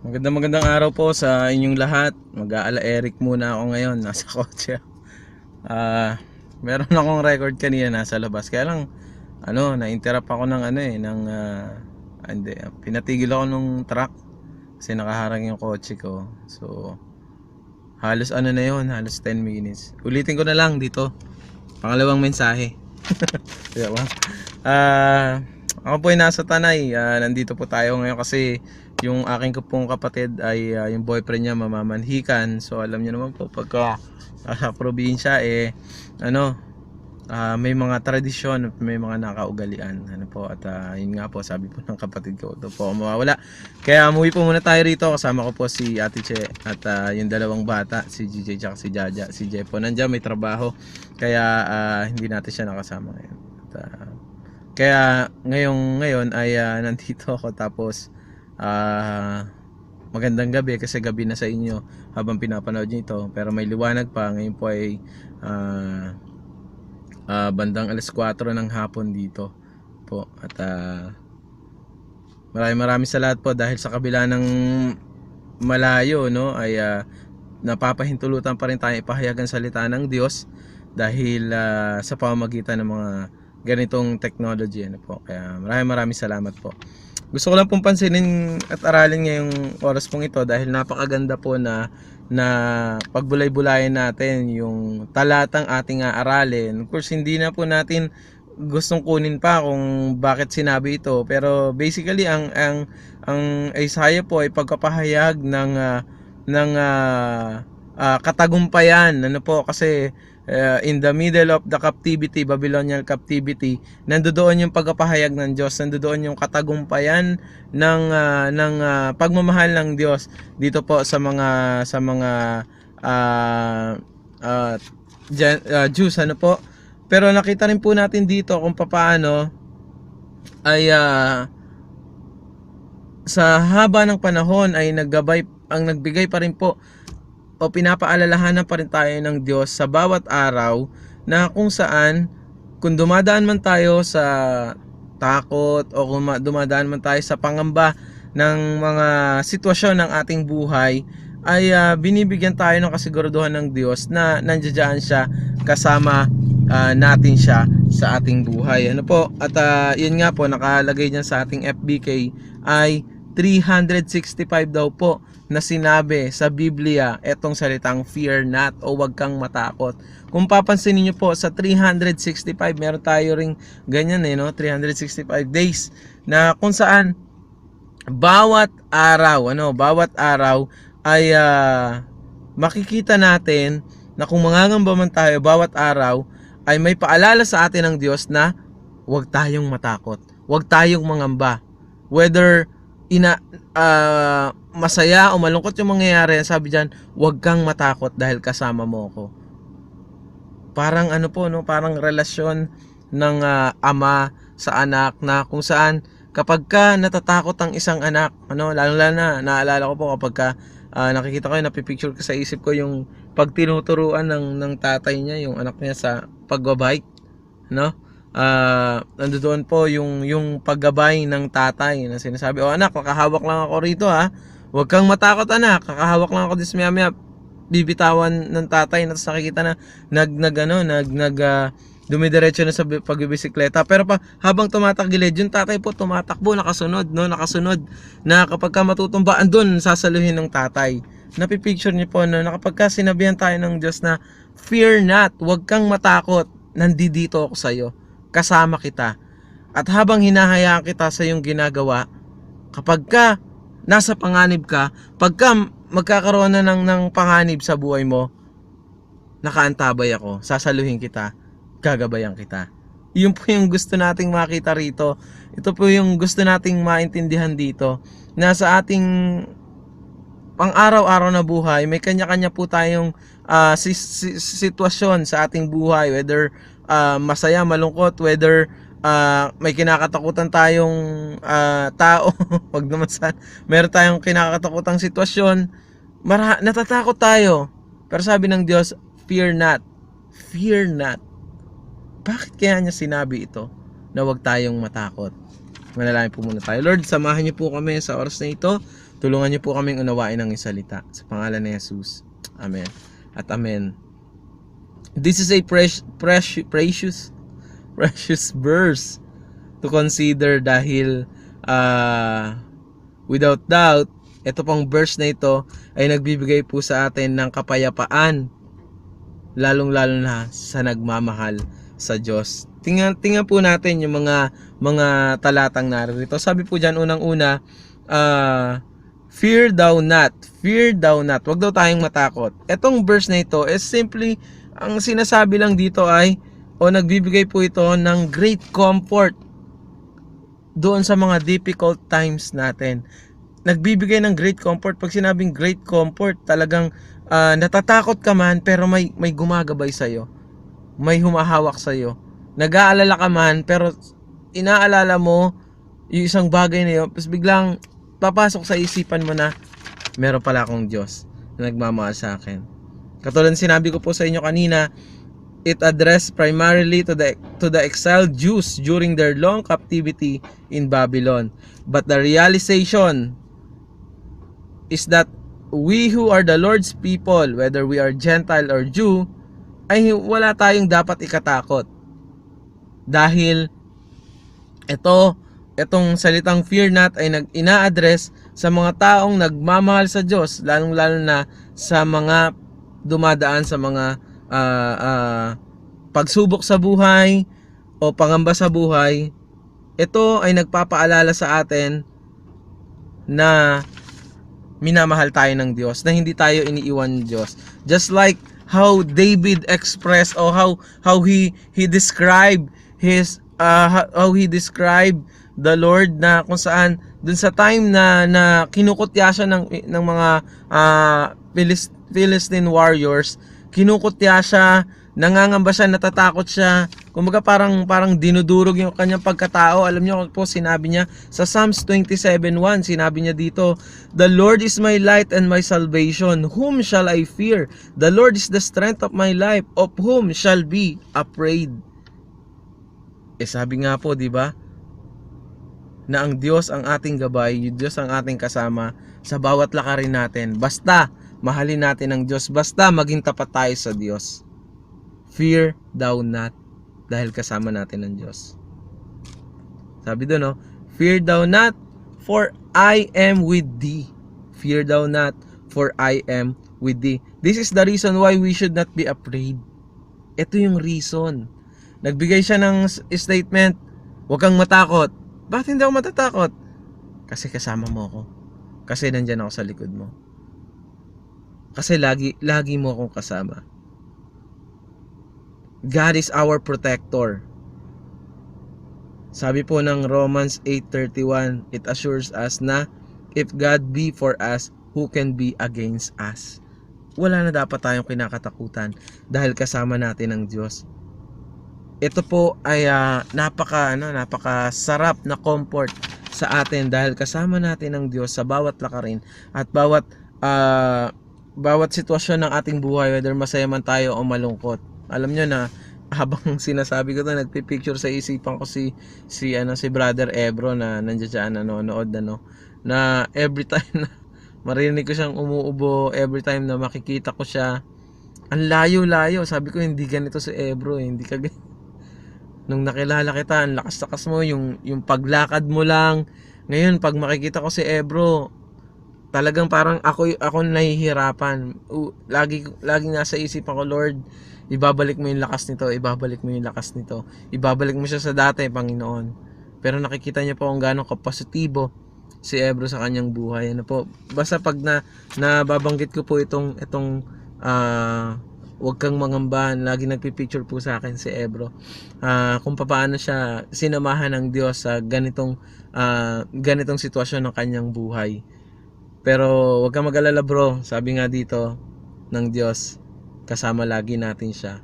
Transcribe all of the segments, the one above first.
Magandang araw po sa inyong lahat. Mag-aala Eric muna ako ngayon, nasa kotse. Meron akong record kanina nasa labas. Kaya lang na-interrupt ako ng pinatigil ako nung truck kasi nakaharang yung kotse ko. So halos halos 10 minutes. Ulitin ko na lang dito. Pangalawang mensahe. Diba? Ako po ay nasa Tanay. Nandito po tayo ngayon kasi yung aking pong kapatid ay yung boyfriend niya mamamanhikan. So alam niyo naman po pagka probinsya may mga tradisyon, may mga nakaugalian at yun nga po sabi po ng kapatid ko ito po mawawala. Kaya umuwi po muna tayo rito. Kasama ko po si Ate Che at yung dalawang bata, si GJ at si Jaja. Si Jepo nandiyan may trabaho kaya hindi natin siya nakasama ngayon. Kaya ngayon ay nandito ako tapos magandang gabi kasi gabi na sa inyo habang pinapanood niyo ito, pero may liwanag pa. Ngayon po ay bandang alas 4 ng hapon dito po at maraming salamat po dahil sa kabila ng malayo ay napapahintulutan pa rin tayo ipahayag ang salita ng Diyos dahil sa pamamagitan ng mga ganitong technology po. Kaya maraming salamat po. Gusto ko lang pong pansinin at aralin ngayong oras pong ito dahil napakaganda po na pagbulay-bulayan natin yung talatang ating aaralin. Of course, hindi na po natin gustong kunin pa kung bakit sinabi ito, pero basically ang Isaiah po ay pagpapahayag ng katagumpayan kasi in the middle of the captivity, Babylonian captivity, nandoon yung pagpapahayag ng Diyos, nandoon yung katagumpayan ng pagmamahal ng Diyos dito po sa mga Jews po. Pero nakita rin po natin dito kung paano ay sa haba ng panahon ay nagbigay pa rin po o pinapaalalahanan pa rin tayo ng Diyos sa bawat araw na kung saan kung dumadaan man tayo sa takot o kung dumadaan man tayo sa pangamba ng mga sitwasyon ng ating buhay ay binibigyan tayo ng kasiguraduhan ng Diyos na nandiyan siya kasama natin siya sa ating buhay. At yun nga po nakalagay diyan sa ating FBK ay 365 daw po na sinabi sa Biblia etong salitang fear not o wag kang matakot. Kung papansinin niyo po sa 365 meron tayo ring ganyan 365 days na kung saan bawat araw ay makikita natin na kung mangangamba man tayo bawat araw ay may paalala sa atin ng Diyos na wag tayong matakot, wag tayong mangamba. Whether masaya o malungkot yung mangyayari, sabi diyan, huwag kang matakot dahil kasama mo ako. Parang parang relasyon ng ama sa anak na kung saan kapag ka natatakot ang isang anak, lalo na naalala ko po kapag ka nakikita ko yung napipicture ko sa isip ko yung pag tinuturuan ng tatay niya yung anak niya sa pagbabike, nandoon po yung paggabay ng tatay na sinasabi, anak, kakahawak lang ako rito huwag kang matakot anak, kakahawak lang ako dis maya bibitawan ng tatay na nakikita na dumidiretso na sa pagbibisikleta, pero habang tumatagilid yung tatay po tumatakbo nakasunod na kapag ka matutumba andun sasaluhin ng tatay. Napipicture niyo po na kapag ka sinabihan tayo ng Diyos na fear not, huwag kang matakot, nandito ako sa iyo, kasama kita. At habang hinahayaan kita sa iyong ginagawa, kapag ka nasa panganib ka, pagka magkakaroon na ng panganib sa buhay mo, nakaantabay ako, sasaluhin kita, gagabayan kita. Yun po yung gusto nating makita rito. Ito po yung gusto nating maintindihan dito, na sa ating pang araw-araw na buhay, may kanya-kanya po tayong sitwasyon sa ating buhay, whether masaya, malungkot, whether may kinakatakutan tayong tao, wag naman meron tayong kinakatakutang sitwasyon, natatakot tayo. Pero sabi ng Diyos, fear not. Fear not. Bakit kaya niya sinabi ito na wag tayong matakot? Manalangin po muna tayo. Lord, samahan niyo po kami sa oras na ito. Tulungan niyo po kaming unawain ang salita. Sa pangalan ni Jesus. Amen. At amen. This is a precious verse to consider dahil without doubt, ito pong verse na ito ay nagbibigay po sa atin ng kapayapaan, lalong-lalo na sa nagmamahal sa Diyos. Tingnan po natin yung mga talatang narito. Sabi po diyan unang-una, fear thou not. Huwag daw tayong matakot. Etong verse na ito is simply, ang sinasabi lang dito ay, nagbibigay po ito ng great comfort doon sa mga difficult times natin. Nagbibigay ng great comfort. Pag sinabing great comfort, talagang natatakot ka man, pero may gumagabay sa'yo. May humahawak sa'yo. Nag-aalala ka man, pero inaalala mo yung isang bagay na yun, tapos biglang papasok sa isipan mo na, meron pala akong Diyos na nagmamahal sa akin. Katulad sinabi ko po sa inyo kanina, it addressed primarily to the exiled Jews during their long captivity in Babylon. But the realization is that we who are the Lord's people, whether we are Gentile or Jew, ay wala tayong dapat ikatakot. Dahil itong salitang fear not ay ina-address sa mga taong nagmamahal sa Diyos, lalong-lalo na sa mga dumadaan sa mga pagsubok sa buhay o pangamba sa buhay. Ito ay nagpapaalala sa atin na minamahal tayo ng Diyos, na hindi tayo iniiwan ng Diyos. Just like how David expressed or how he described the Lord, na kung saan dun sa time na kinukutya siya ng mga Philistine warriors, kinukutya siya, nangangamba siya, natatakot siya. Kumbaga parang dinudurog yung kanyang pagkatao. Alam niyo po, sinabi niya sa Psalms 27:1, sinabi niya dito, "The Lord is my light and my salvation. Whom shall I fear? The Lord is the strength of my life. Of whom shall be afraid?" Sabi nga po, di ba? Na ang Diyos ang ating gabay, yung Diyos ang ating kasama sa bawat lakarin natin. Basta mahalin natin ang Diyos, basta maging tapat tayo sa Diyos. Fear thou not, dahil kasama natin ang Diyos. Sabi doon, no? Fear thou not, for I am with thee. Fear thou not, for I am with thee. This is the reason why we should not be afraid. Ito yung reason. Nagbigay siya ng statement, huwag kang matakot. Bakit hindi ako matatakot? Kasi kasama mo ako. Kasi nandyan ako sa likod mo. Kasi lagi mo akong kasama. God is our protector. Sabi po ng Romans 8:31, it assures us na if God be for us, who can be against us? Wala na dapat tayong kinakatakutan dahil kasama natin ang Diyos. Ito po ay napakasarap na comfort sa atin dahil kasama natin ang Diyos sa bawat lakarin at bawat sitwasyon ng ating buhay, whether masaya man tayo o malungkot. Alam nyo na habang sinasabi ko to, nagpipicture sa isipan ko si Brother Ebro na nandiyan siya nanonood na every time na marinig ko siyang umuubo, every time na makikita ko siya, ang layo-layo. Sabi ko, hindi ganito si Ebro, hindi ka ganito. Nung nakilala kita, ang lakas-lakas mo, yung paglakad mo lang. Ngayon, pag makikita ko si Ebro, talagang parang ako nahihirapan. Laging nasa isipan ko, Lord, ibabalik mo yung lakas nito, ibabalik mo yung lakas nito. Ibabalik mo siya sa dati, Panginoon. Pero nakikita niya po kung gaano kapositibo si Ebro sa kanyang buhay. Ano po? Basta pag nababanggit ko po itong huwag kang mangamba, lagi nagpipicture po sa akin si Ebro. Kung paano siya sinamahan ng Diyos sa ganitong sitwasyon ng kanyang buhay. Pero huwag kang mag-alala, bro. Sabi nga dito ng Diyos, kasama lagi natin siya.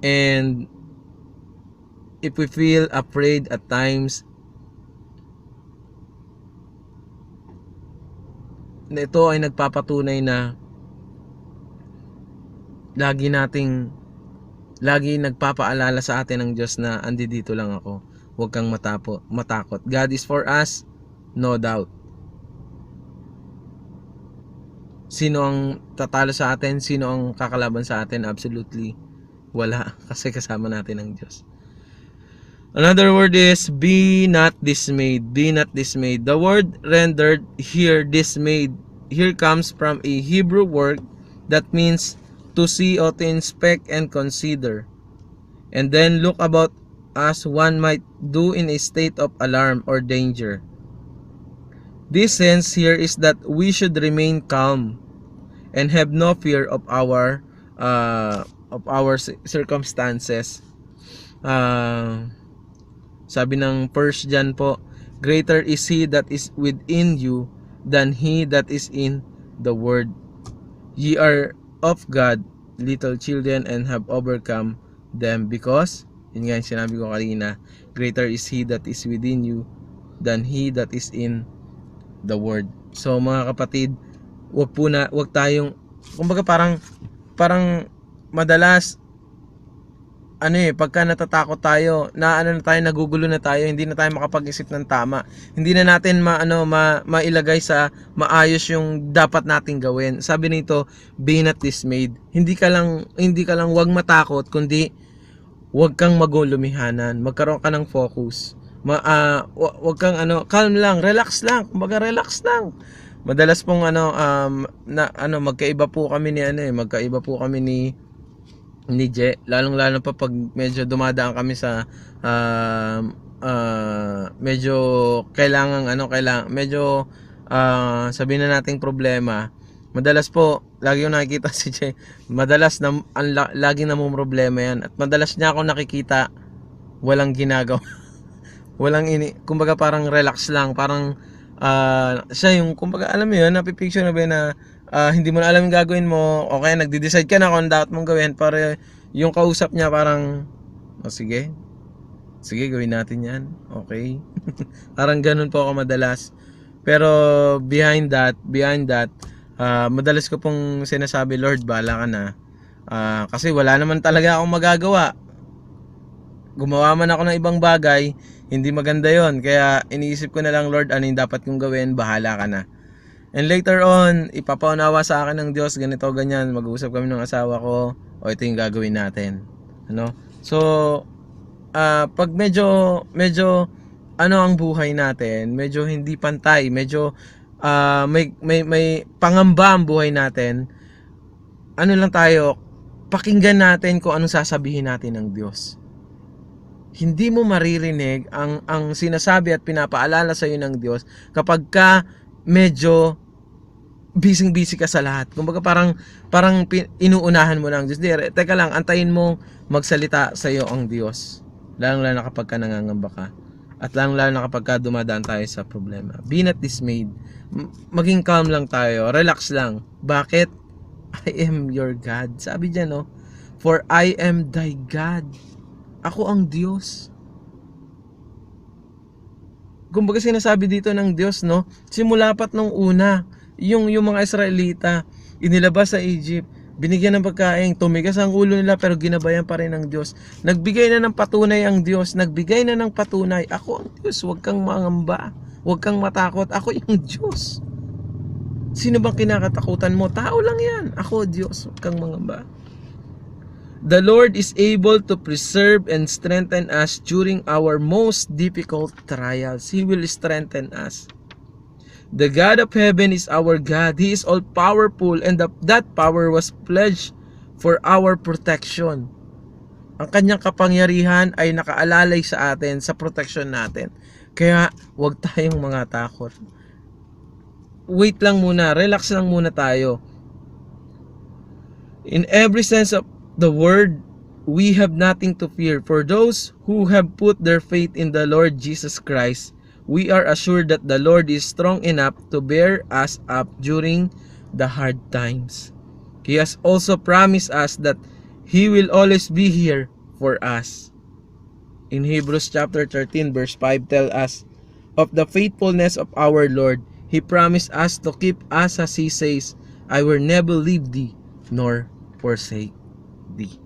And if we feel afraid at times, na ito ay nagpapatunay na lagi nagpapaalala sa atin ng Diyos na andi dito lang ako. Huwag kang matakot. God is for us, No doubt. Sino ang tatalo sa atin? Sino ang kakalaban sa atin? Absolutely wala, kasi kasama natin ang Diyos. Another word is be not dismayed. Be not dismayed. The word rendered here dismayed here comes from a Hebrew word that means to see or to inspect and consider, and then look about as one might do in a state of alarm or danger. This sense here is that we should remain calm and have no fear of our circumstances. Sabi ng First John po, greater is he that is within you than he that is in the world. Ye are of God, little children, and have overcome them, because, yun nga yung sinabi ko kanina, greater is he that is within you than he that is in the world. So mga kapatid, wag tayong, kumbaga parang madalas pagka natatakot tayo, nagugulo na tayo, hindi na tayo makapag-isip ng tama. Hindi na natin mailagay sa maayos yung dapat nating gawin. Sabi nito, be not dismayed. Hindi ka lang wag matakot, kundi wag kang magulumihanan. Magkaroon ka ng focus. Wag kang calm lang, relax lang. Kumbaga relax lang. Madalas pong magkaiba po kami ni Je, lalong-lalo pa pag medyo dumadaan kami sa medyo medyo sabihin na nating problema. Madalas po, lagi yung nakikita si Je, madalas laging namumroblema yan, at madalas niya ako nakikita walang ginagawa. Kumbaga parang relax lang, parang siya yung, kumbaga alam mo yun, napipicture na ba na hindi mo na alam yung gagawin mo, o kaya nagde-decide ka na kung dapat mong gawin, para yung kausap niya parang, sige gawin natin yan, okay. Parang ganun po ako madalas. Pero behind that, madalas ko pong sinasabi, Lord, bahala ka na, kasi wala naman talaga akong magagawa. Gumawa man ako ng ibang bagay, hindi maganda yon, kaya iniisip ko na lang, Lord, ano yung dapat kong gawin, bahala ka na. And later on, ipapaunawa sa akin ng Diyos, ganito, ganyan, mag-uusap kami ng asawa ko, o ito yung gagawin natin. So, pag medyo ang buhay natin, medyo hindi pantay, medyo may pangamba ang buhay natin, lang tayo, pakinggan natin kung anong sasabihin natin ng Diyos. Hindi mo maririnig ang sinasabi at pinapaalala sa iyo ng Diyos kapag ka medyo busy ka sa lahat. Kumbaga parang inuunahan mo lang Diyos. Teka lang, antayin mo magsalita sa iyo ang Diyos. Lalo na kapag ka nangangamba ka. At lalo na kapag ka dumadaan tayo sa problema. Be not dismayed. Maging calm lang tayo. Relax lang. Bakit? I am your God. Sabi dyan, no? For I am thy God. Ako ang Diyos. Kumbaga sinasabi dito ng Diyos, no? Simula pat nung una, yung mga Israelita, inilabas sa Egypt, binigyan ng pagkain, tumigas ang ulo nila, pero ginabayan pa rin ng Diyos. Nagbigay na ng patunay ang Diyos, nagbigay na ng patunay, ako ang Diyos, huwag kang mangamba, huwag kang matakot, ako yung Diyos. Sino bang kinakatakutan mo? Tao lang yan. Ako, Diyos, huwag kang mangamba. The Lord is able to preserve and strengthen us during our most difficult trials. He will strengthen us. The God of heaven is our God. He is all-powerful, and that power was pledged for our protection. Ang kanyang kapangyarihan ay nakaalalay sa atin, sa protection natin. Kaya huwag tayong mga takot. Wait lang muna, relax lang muna tayo. In every sense of the word, we have nothing to fear. For those who have put their faith in the Lord Jesus Christ, we are assured that the Lord is strong enough to bear us up during the hard times. He has also promised us that He will always be here for us. In Hebrews chapter 13 verse 5 tell us of the faithfulness of our Lord. He promised us to keep us as He says, I will never leave thee nor forsake thee.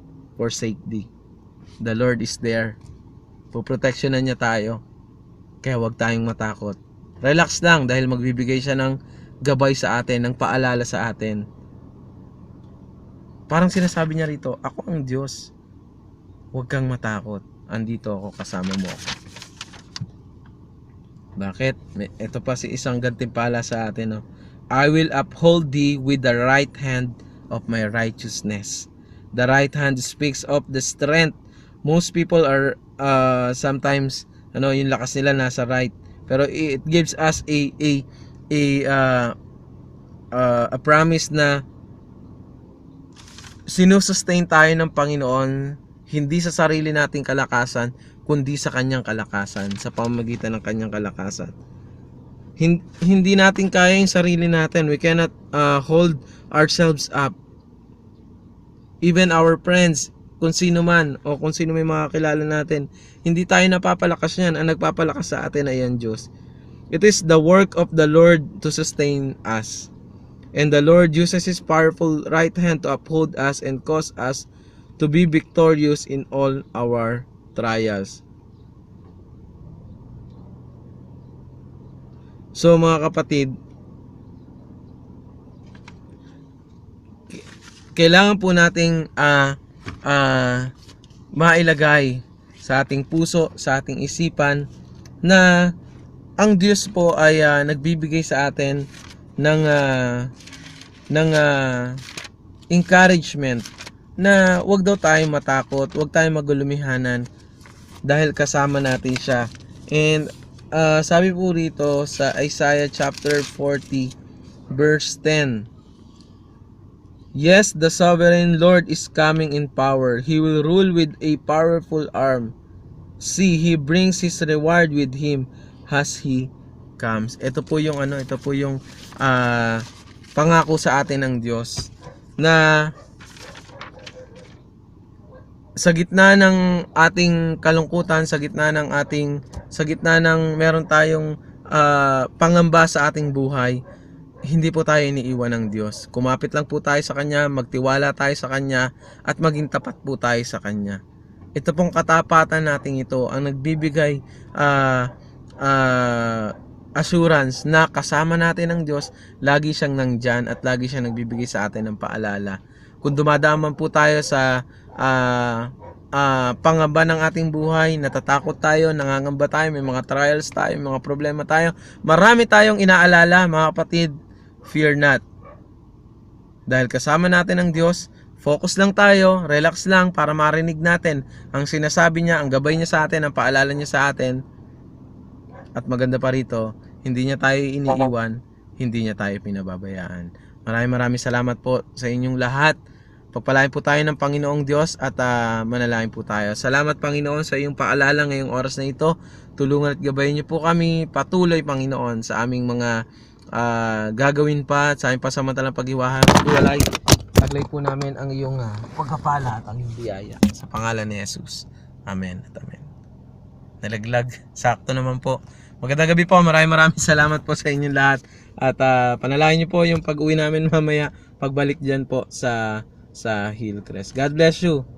The Lord is there. Poproteksyonan niya tayo. Kaya huwag tayong matakot. Relax lang dahil magbibigay siya ng gabay sa atin, ng paalala sa atin. Parang sinasabi niya rito, ako ang Diyos. Huwag kang matakot. Andito ako, kasama mo ako. Bakit? Ito pa si isang gantimpala sa atin. No? I will uphold thee with the right hand of my righteousness. The right hand speaks of the strength. Most people are sometimes yung lakas nila nasa right. Pero it gives us a promise na sinusustain tayo ng Panginoon hindi sa sarili nating kalakasan kundi sa kanyang kalakasan, sa pamamagitan ng kanyang kalakasan. Hindi natin kaya yung sarili natin. We cannot hold ourselves up. Even our friends, kung sino man o kung sino may mga kilala natin, hindi tayo napapalakas yan. Ang nagpapalakas sa atin ay ang Diyos. It is the work of the Lord to sustain us. And the Lord uses His powerful right hand to uphold us and cause us to be victorious in all our trials. So mga kapatid, kailangan po nating mailagay sa ating puso, sa ating isipan na ang Diyos po ay nagbibigay sa atin ng encouragement na wag daw tayong matakot, wag tayong magulumihanan dahil kasama natin siya. And sabi po rito sa Isaiah chapter 40 verse 10, yes, the sovereign Lord is coming in power. He will rule with a powerful arm. See, He brings His reward with Him as He comes. Ito po yung pangako sa atin ng Diyos na sa gitna ng ating kalungkutan, sa gitna ng meron tayong pangamba sa ating buhay, hindi po tayo iniiwan ng Diyos. Kumapit lang po tayo sa Kanya, magtiwala tayo sa Kanya, at maging tapat po tayo sa Kanya. Ito pong katapatan natin ito ang nagbibigay assurance na kasama natin ng Diyos, lagi siyang nandyan at lagi siyang nagbibigay sa atin ng paalala. Kung dumadaan man po tayo sa pangamba ng ating buhay, natatakot tayo, nangangamba tayo, may mga trials tayo, may mga problema tayo, marami tayong inaalala, mga kapatid, fear not. Dahil kasama natin ang Diyos, focus lang tayo, relax lang para marinig natin ang sinasabi niya, ang gabay niya sa atin, ang paalala niya sa atin. At maganda pa rito, hindi niya tayo iniiwan, hindi niya tayo pinababayaan. Maraming salamat po sa inyong lahat. Pagpalain po tayo ng Panginoong Diyos at manalangin po tayo. Salamat Panginoon sa iyong paalala ngayong oras na ito. Tulungan at gabayan niyo po kami patuloy Panginoon sa aming mga gagawin pa at sa aming pasamantalang paghiwalay. Taglay po namin ang iyong pagkapala at ang iyong biyaya. Sa pangalan ni Jesus. Amen at amen. Nalaglag. Sakto naman po. Magandang gabi po. Maraming salamat po sa inyong lahat. At panalangin niyo po yung pag-uwi namin mamaya. Pagbalik dyan po sa Hillcrest. God bless you.